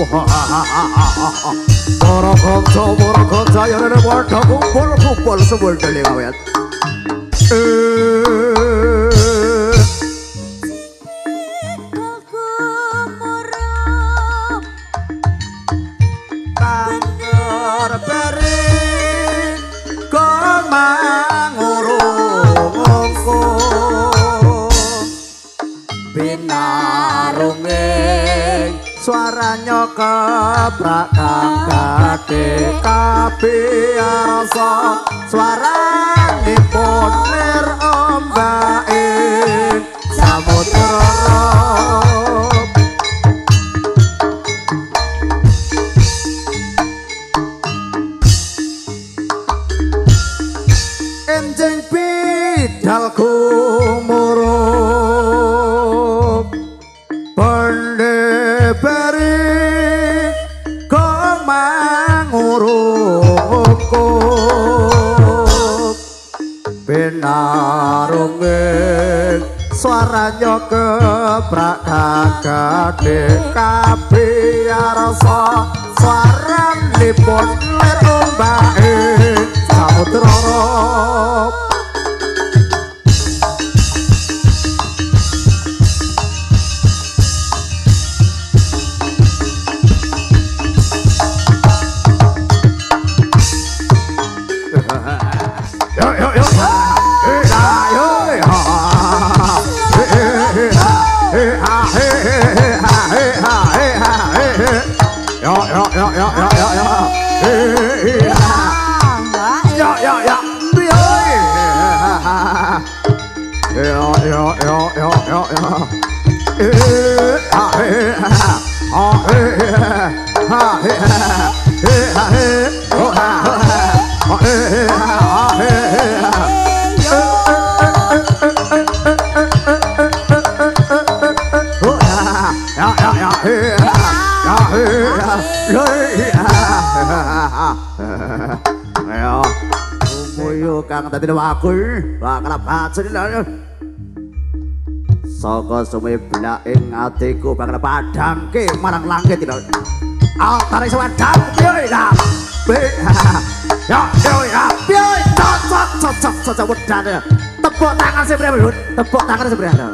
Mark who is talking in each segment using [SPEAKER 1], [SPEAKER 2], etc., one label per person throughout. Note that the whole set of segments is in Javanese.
[SPEAKER 1] Para kanca yen padha kumpul semul deling awet. Kanker beri komangurungku binarunging suaranya kebrak kang gade kabiasa suaranipun lir ombaking samudra enjing bidal gumurup bende beri komangurungku binarunging suaranya kebrak gagade kabiasa suaranipun lir ombaking samudra kang dadi wakul bakal bajene saka sumeblak ing atiku bakal padhangke marang langit altare swadang piye ya piye cocok wedane tepuk tangan sebrene tepuk tangan sebrene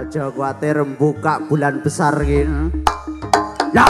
[SPEAKER 1] Aja kuatir buka bulan besar gini. Ya.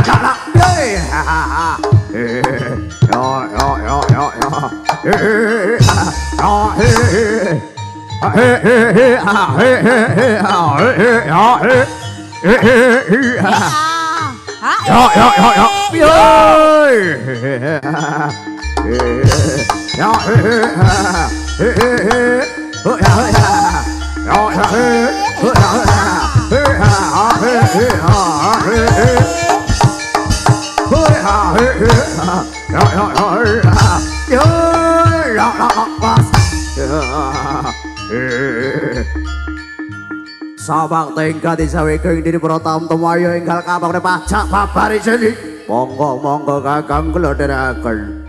[SPEAKER 1] Sabang tingkat disaweking diri protam temayo enggal kabang pacak babari sini monggo kakang kula deraken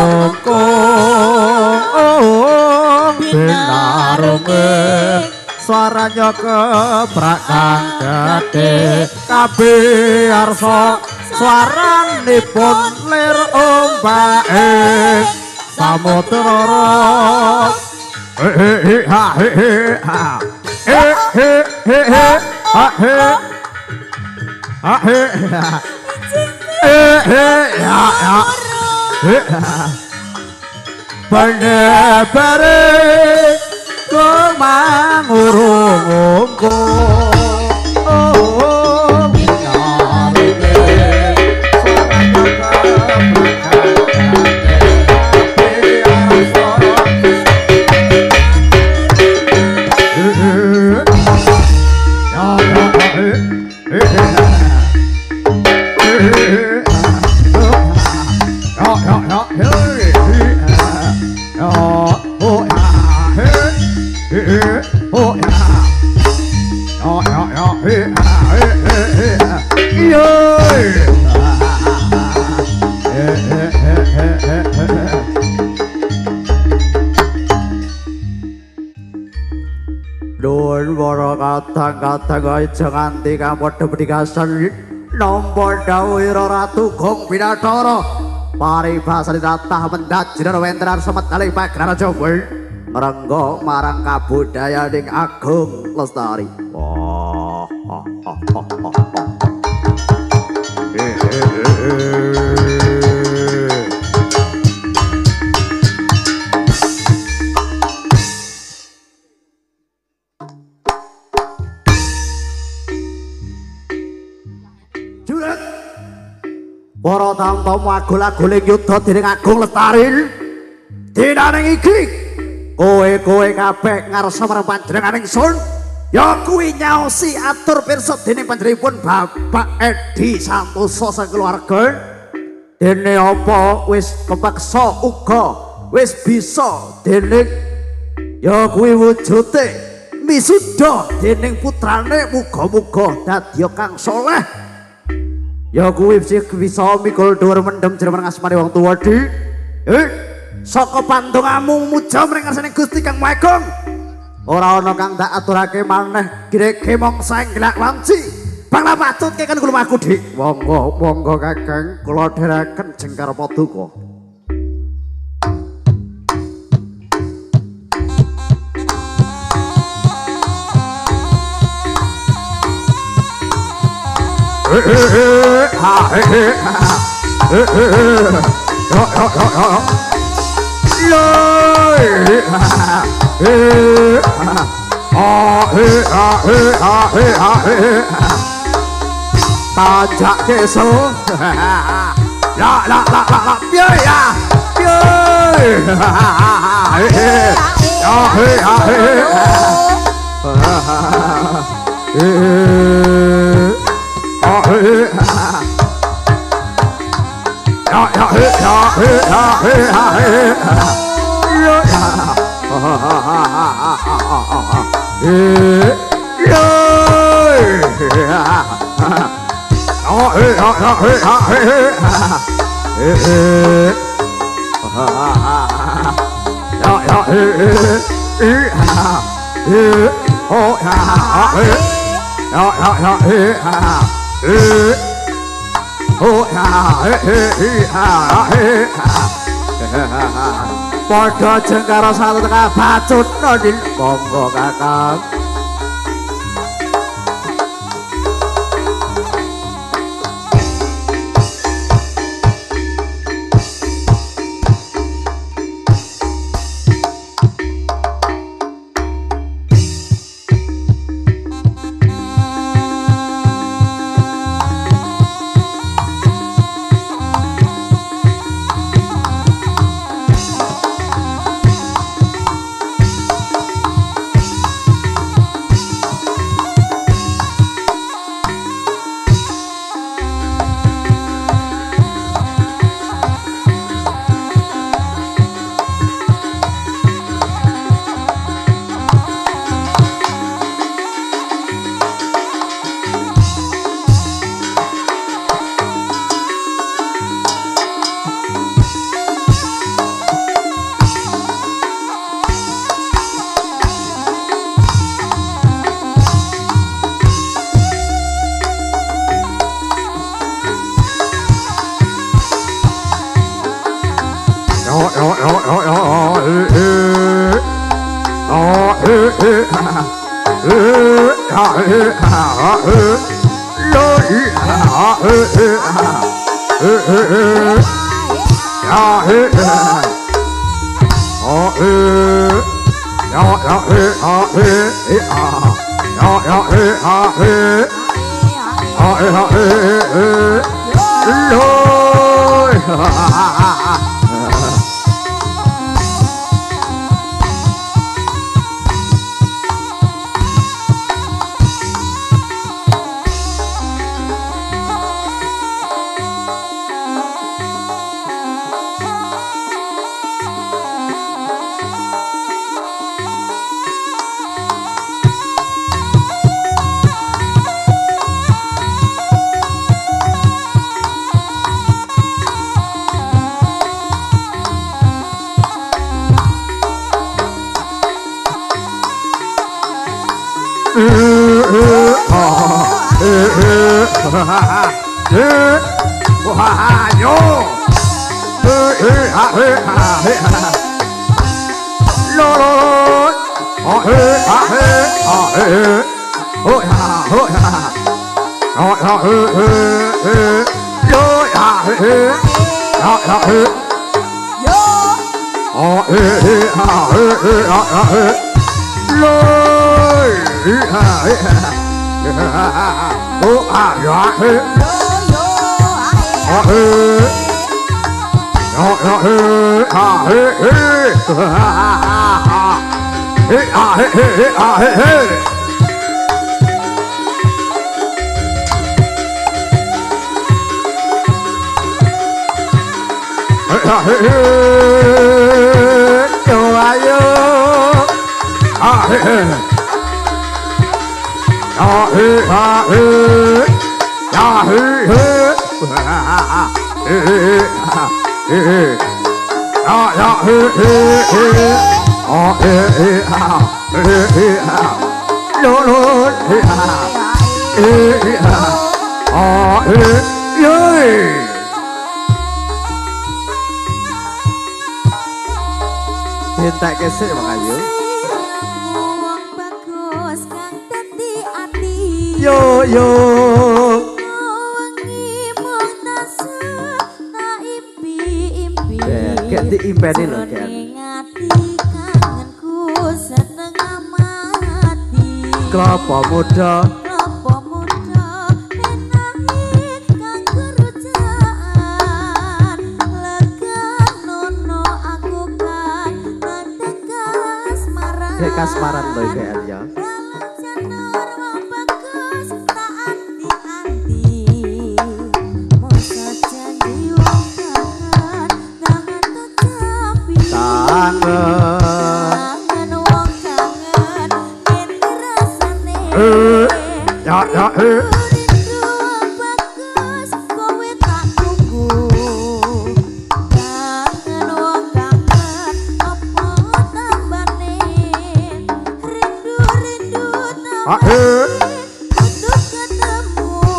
[SPEAKER 1] rungkung binarunging suaranya kebrakan gede kabeh arsa suaranipun lir ombake samudra he ha he ha Bener-bener kemangurungku Nuwun para kadang-kadang aja nganti kapodhe pedikasan nampa dawuh Ratu Gong Binathara paribasane tatah mendajrar wentran semet kalih pagraran Jawa ngrengga marang kabudayaning agung lestari. Para tamtamu agul-aguling yudha dening Agung Lestari. Dinaning iki kowe kabeh ngarsa marang panjenenganing sun ya kuwi nyaosi atur pirsa dening panjenenganipun Bapak Edi Santoso sang keluarga. Dene apa wis kepeksa uga wis bisa dening ya kuwi wujude misuda dening putrane muga-muga dadi kang saleh. Ya kuwi bisa mikul dhuwur mendem jroning asmane wong tuwa di. Saka pandongamu muja mring ngarsaning Gusti Kang Maha Agung. Ora ana kang tak aturake maneh grege mongsa nglak wanci. Bangla patutke kan kula aku Dik. Monggo Kakang kula dherekaken jengkar paduka. Tajak keso la piye ya piye Padha jengkara satu tengah bacutna Din. Monggo Kakang. Hentak kesek Bang Ayu.
[SPEAKER 2] Wong bagus kang dadi ati.
[SPEAKER 1] Yo yo.
[SPEAKER 2] Wengi mung tasuk tak impi-impi.
[SPEAKER 1] Kayak diimpeni lho kan.
[SPEAKER 2] Ngati kangenku seneng amati.
[SPEAKER 1] Kelapa muda.
[SPEAKER 2] Kelapa muda enahe kang kerjaan. Lega nono aku kan nang kasmaran.
[SPEAKER 1] Kayak kasmaran lho kayak ya.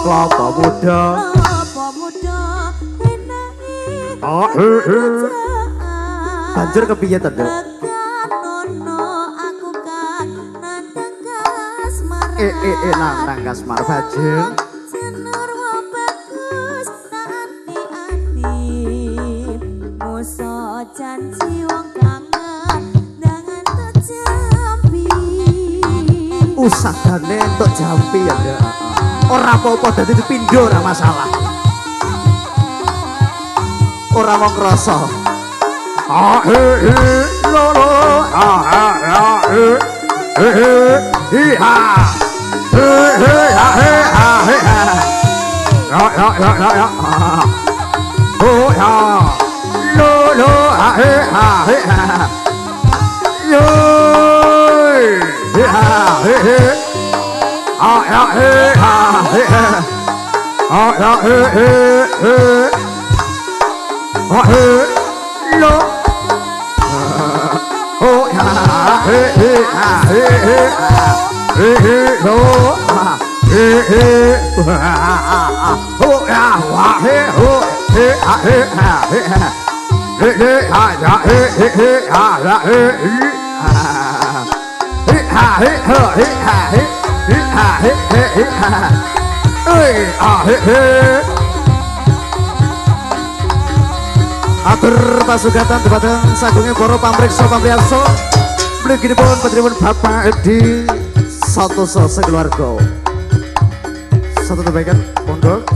[SPEAKER 1] Kelapa muda. Banjur kepiye to, Dok? Nang kasmar bajeng.
[SPEAKER 2] Janji wong kangen dangan terjampi.
[SPEAKER 1] Usadane entuk jampi ya, Dok. Ora apa-apa dadi dipindho ora masalah. Ora mau krasa. Lo lo Atur pasugatan debateng sagungnya poro pamriksa pamriarso mliginipun panjenengan Bapak Edi Santoso sekeluarga. Satu tebakan pondok.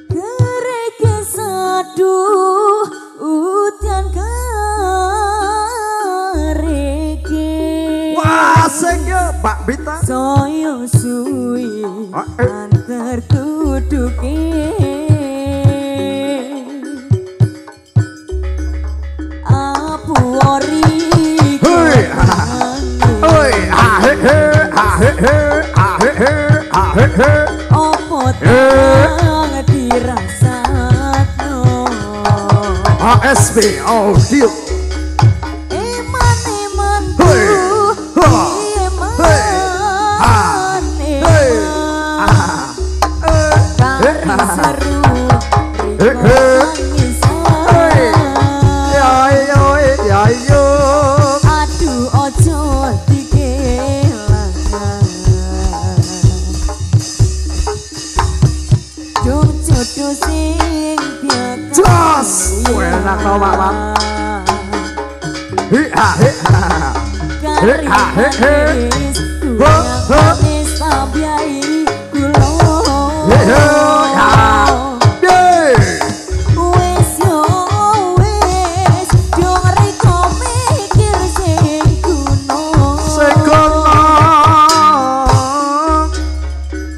[SPEAKER 2] Gereke saduh udan gereke.
[SPEAKER 1] Wah, sing ya Mbak Bita.
[SPEAKER 2] Saya suwi antar kuduke. Apu ori. Opo tang dirasakno
[SPEAKER 1] ASB Audio
[SPEAKER 2] eman-eman seru aduh ojo dikelangan dong jodoh sing biasa
[SPEAKER 1] Jos enak tau Mak.
[SPEAKER 2] Karis manis sabiai kulo wes yo wes dong riko mikir sing kuno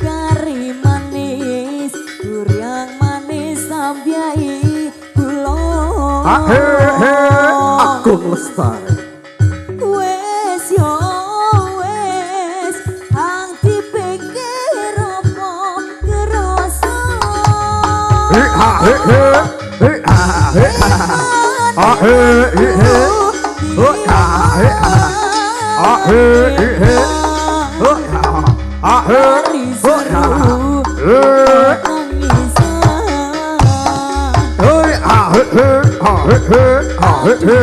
[SPEAKER 2] kari manis durian manis sabiai kulo
[SPEAKER 1] Aku Lestari.
[SPEAKER 2] wes yo wes hang dipikir apa kerasa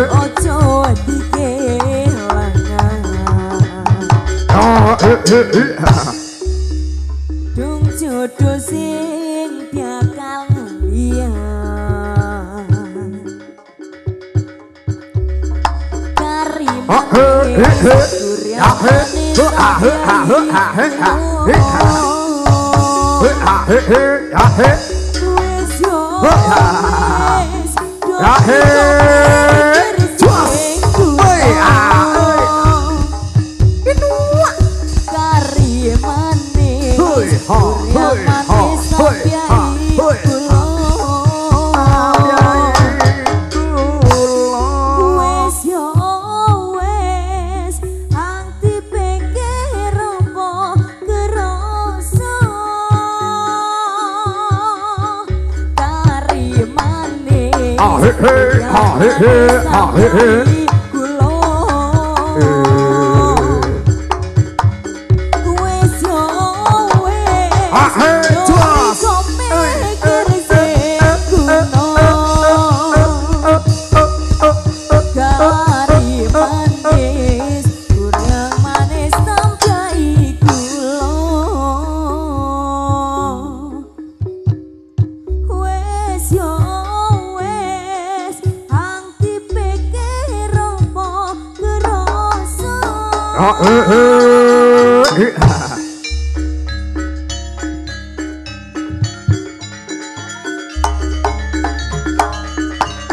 [SPEAKER 2] ojo dikelangan dong jodoh sing bakal ngeliat kari manis durian manis wes yo wes dong kari manis durian manis sabiai kulo wes yo wes hang dipikir apa kerasa kari manis durian manis kulo wes yo wes dong mikir sing kuno kari manis durian manis sabiai kulo wes yo wes hang dipikir apa kerasa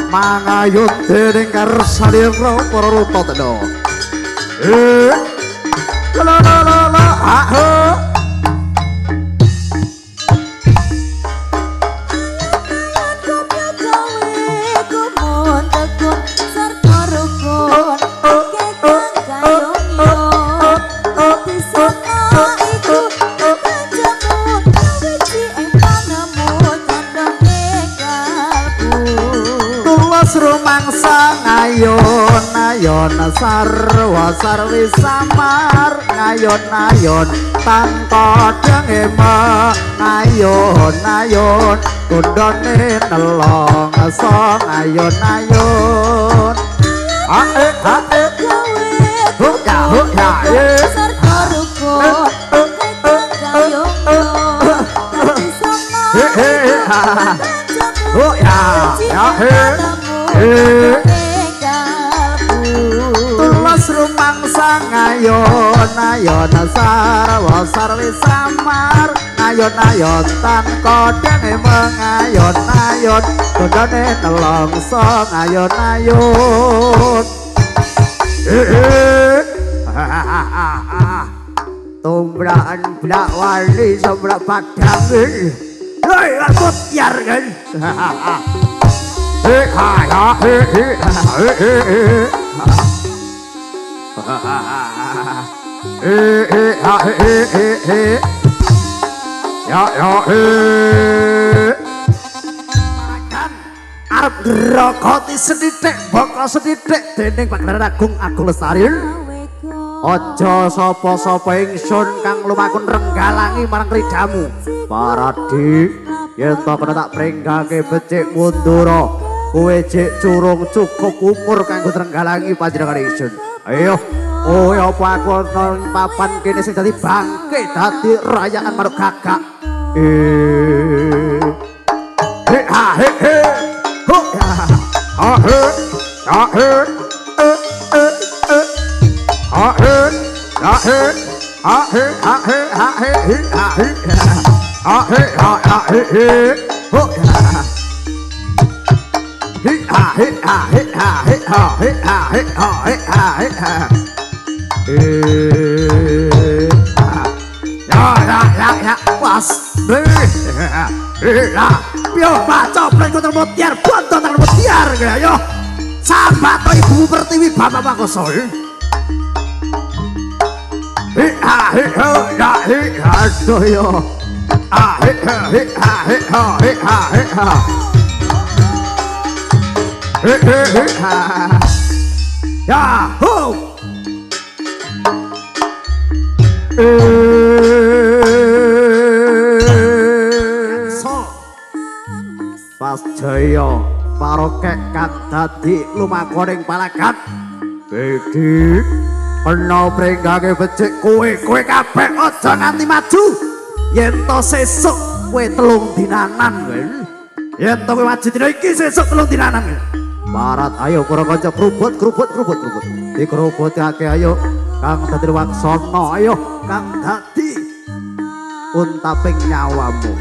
[SPEAKER 1] Mangayut dening karsanira para rupa teno. La la la la rumangsa ngayon-ayon sarwa sarwi samar ngayon-ayon tanpa dengema ngayon-ayon tundone nelong song ngayon-ayon ae ya
[SPEAKER 2] serta rukun
[SPEAKER 1] Tulus rumangsa ngayon-ayon sarwa sarwi samar ngayon-ayon tan kodeng mengayon-ayon tundone nelongso ngayon-ayon tumbraan blak wali sombrak padang hei rambut tiar kan arep grogoti sedidik boko sedidik dening Pangeran Agung Agung Lestari aja sapa-sapa ingsun kang lumakun renggalangi marang ridamu Paradi yen to kena tak pringgake becik mundura kowe jek curung cukup umur kanggo renggalangi panjenengan ingsun ayo kowe apa aku nang papan kene sing dadi bangke dadi rayakan marang gagak Pio baca plengku termutiar bontot termutiar ayo sahabat ibu pertiwi bapak makoso aduh yo ya ho Pas Jaya parokek kang dadi lumakoning palagan iki peno pringgake becik kowe kabeh aja nganti maju yen to sesuk kowe telung dinanan yen to kowe maju dina iki sesuk telung dinanan Barat ayo para kanca krubut dikrubutake ayo kang dadi waksana ayo kang dadi untaping nyawamu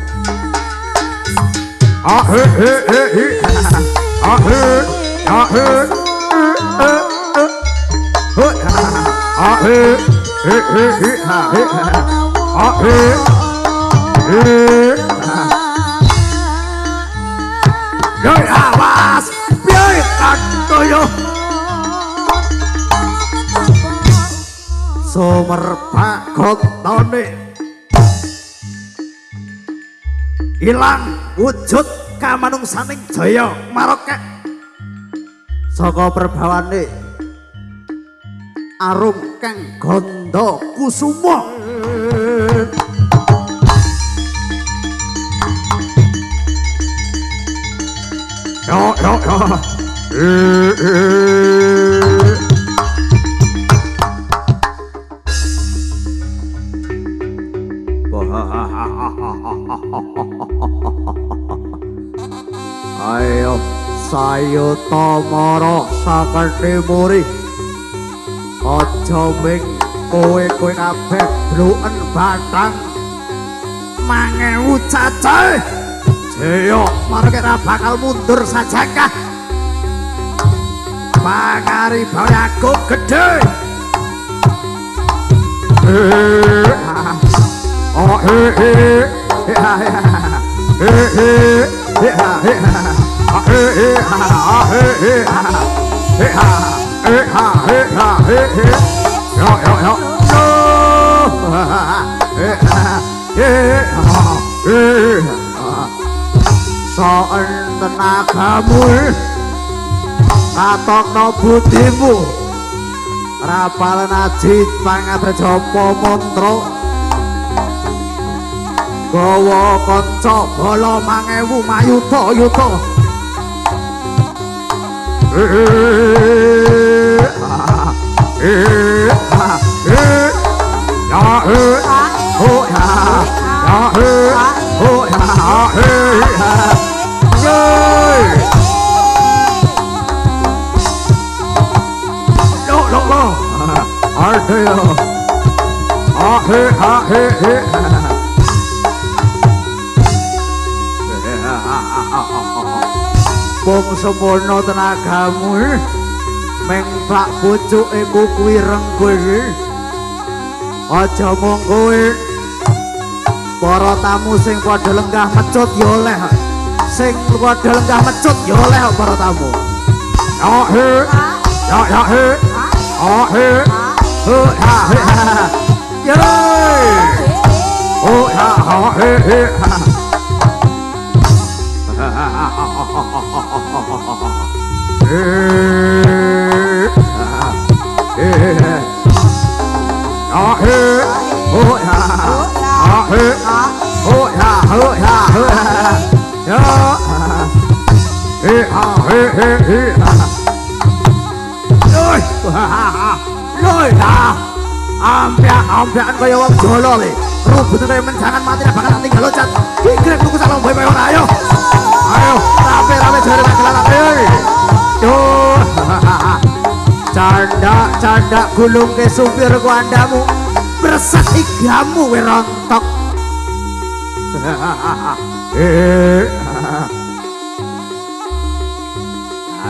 [SPEAKER 1] awas piye kantoyo sumerpak kontone ilang wujud kamanungsaning Jaya marokek saka perbawane arum kang ganda kusuma ayo sayuta mara sakerti muri aja ming kowe kabeh bluken batang 5000 cacahe Jaya marake ra bakal mundur sajangkah pangaribane agung gedhe Soal tenagamu katokno budimu rapalan ajit pangadrajapa mantra gawa kanca bala 1000 mayuta-yuta Bung semana tenagamu meng plak pucuke kuwi renggul aja mung kowe para tamu sing padha lenggah mecut ya oleh sing padha lenggah mecut ya oleh para tamu ampian kaya wong jolo le rubut kaya menjangan mati bakal tak tinggal loncat kigrek tuku salam boy boy ayo rame jare magelan yo canda gulung ke supir ku andamu bersat igamu we rontok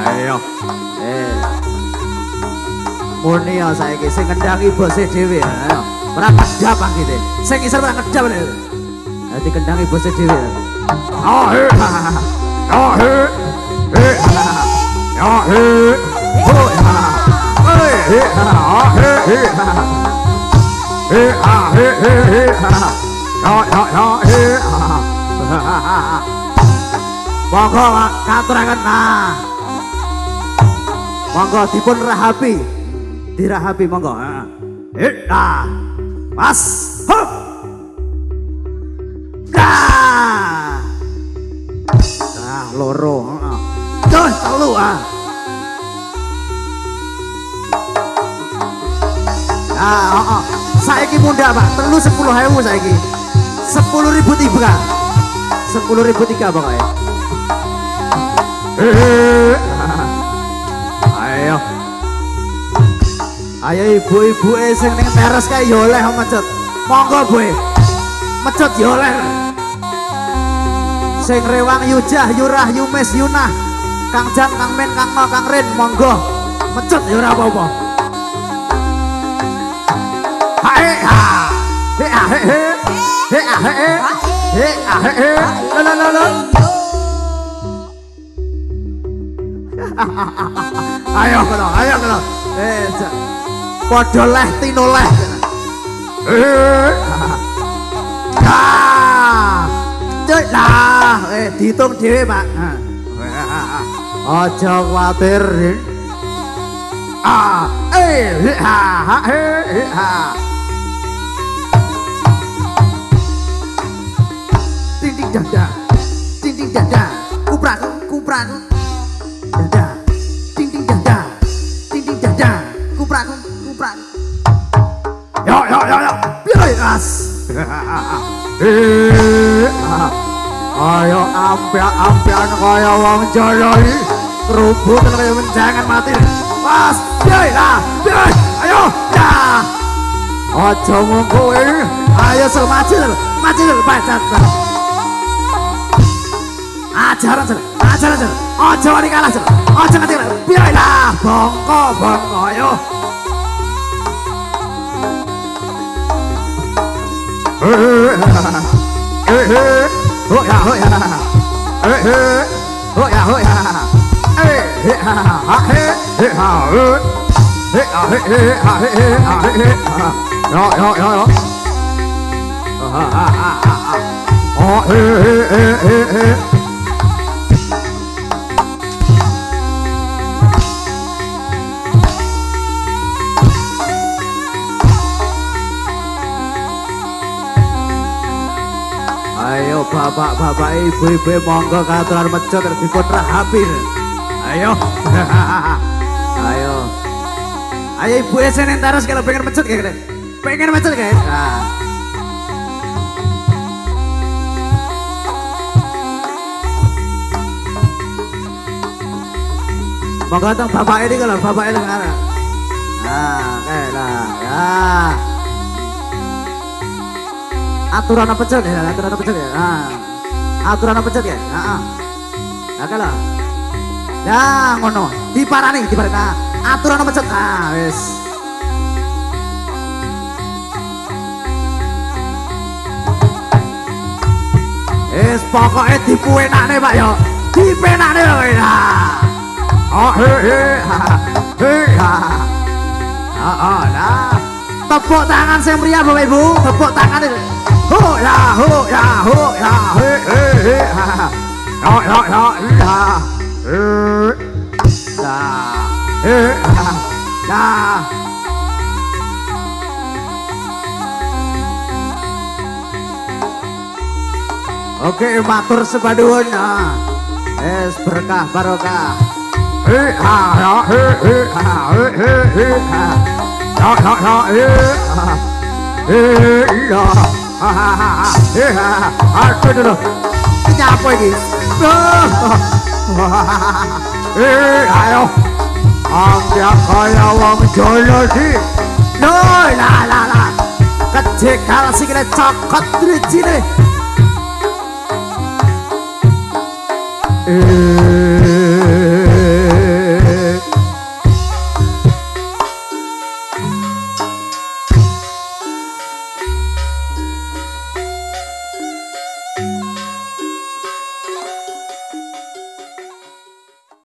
[SPEAKER 1] ayo murni ya saiki sing ngendangi bose dhewe ayo ora kedap iki sing isor ora kedap dadi kendangi bose dhewe monggo katuraken monggo dipun rahapi dirahapi monggo mas hop loro telu saiki munda Pak telu 10.000 saiki 10.000 tiga 10.000 tiga pokoknya ayo ibu-ibu sing ning teras kae ya oleh mecut monggo Bu mecut ya oleh sing rewang yujah yurah yumes yunah Kang Jan Kang Men Kang No Kang Rin monggo mecut ya ora apa-apa ayo kono padha leh tinoleh dihitung dhewe Pak aja kuwatir dinding dada kuprak dada dinding dada kuprak yo piye Mas ayo ampian kaya wong jaya iki kerubuk kaya menjangan mati Mas piye ayo aja mung kowe ayo sok maju pacat ajaran aja wani kalah aja ngerti piye bongko ayo Ayo bapak-bapak ibu-ibu monggo katuran mecut dipun rahapin. Ayo. Ayo. Ayo ibu senen terus kalau pengen mecut kayak gini. Pengen mecut kayak. Nah. Monggo tong bapak ini kalau bapak ini sekarang. Nah, kayak lah. Ya. Aturan apa pecut ya? Aturan apa pecut ya? Nah. Aturan apa pecut ya? Heeh. Nah, kalau. Ya, ngono. Diparani. Nah, aturan apa pecut? Ah, wis. Wis pokoknya dipuenane, Pak yo. Dipenane lho. Nah. Oh, nah. Tepuk tangan saya meriah Bapak Ibu. Tepuk tangan itu. Ya, Oke, matur sepaduhun. Es berkah barokah. Aku dulu. Ini apa ini? Ayo. Angkat kaya wong Jawa sih. Lah. Kecekal sih kena cokot drijine.